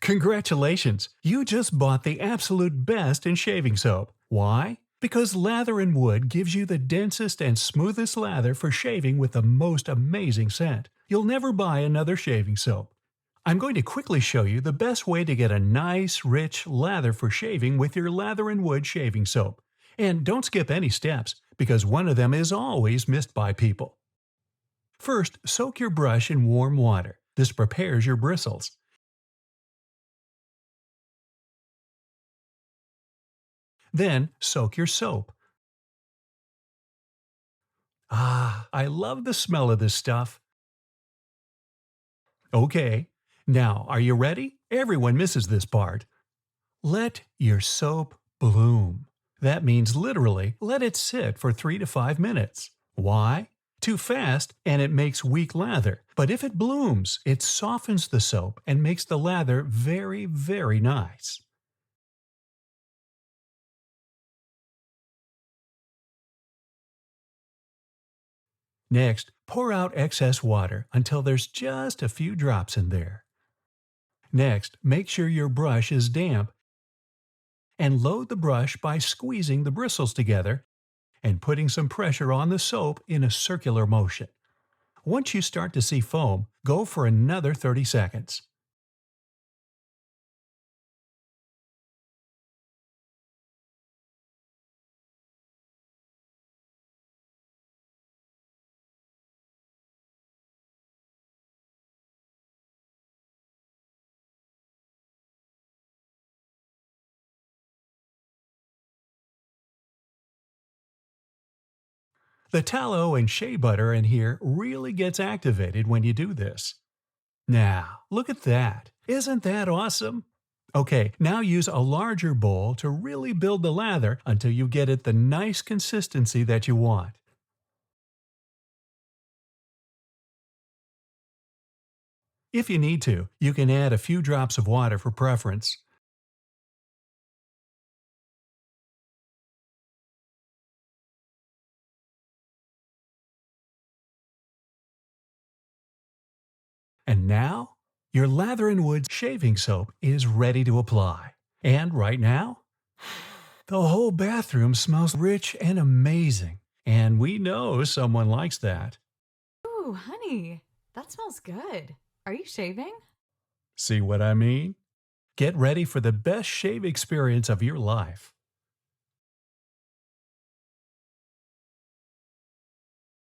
Congratulations! You just bought the absolute best in shaving soap. Why? Because Lather Wood gives you the densest and smoothest lather for shaving with the most amazing scent. You'll never buy another shaving soap. I'm going to quickly show you the best way to get a nice, rich lather for shaving with your Lather Wood Shaving Soap. And don't skip any steps, because one of them is always missed by people. First, soak your brush in warm water. This prepares your bristles. Then, soak your soap. Ah, I love the smell of this stuff. Okay, now are you ready? Everyone misses this part. Let your soap bloom. That means literally let it sit for 3 to 5 minutes. Why? Too fast and it makes weak lather. But if it blooms, it softens the soap and makes the lather very, very nice. Next, pour out excess water until there's just a few drops in there. Next, make sure your brush is damp and load the brush by squeezing the bristles together and putting some pressure on the soap in a circular motion. Once you start to see foam, go for another 30 seconds. The tallow and shea butter in here really gets activated when you do this. Now, look at that. Isn't that awesome? Okay, now use a larger bowl to really build the lather until you get it the nice consistency that you want. If you need to, you can add a few drops of water for preference. And now, your Lather Wood Shaving Soap is ready to apply. And right now, the whole bathroom smells rich and amazing. And we know someone likes that. Ooh, honey, that smells good. Are you shaving? See what I mean? Get ready for the best shave experience of your life.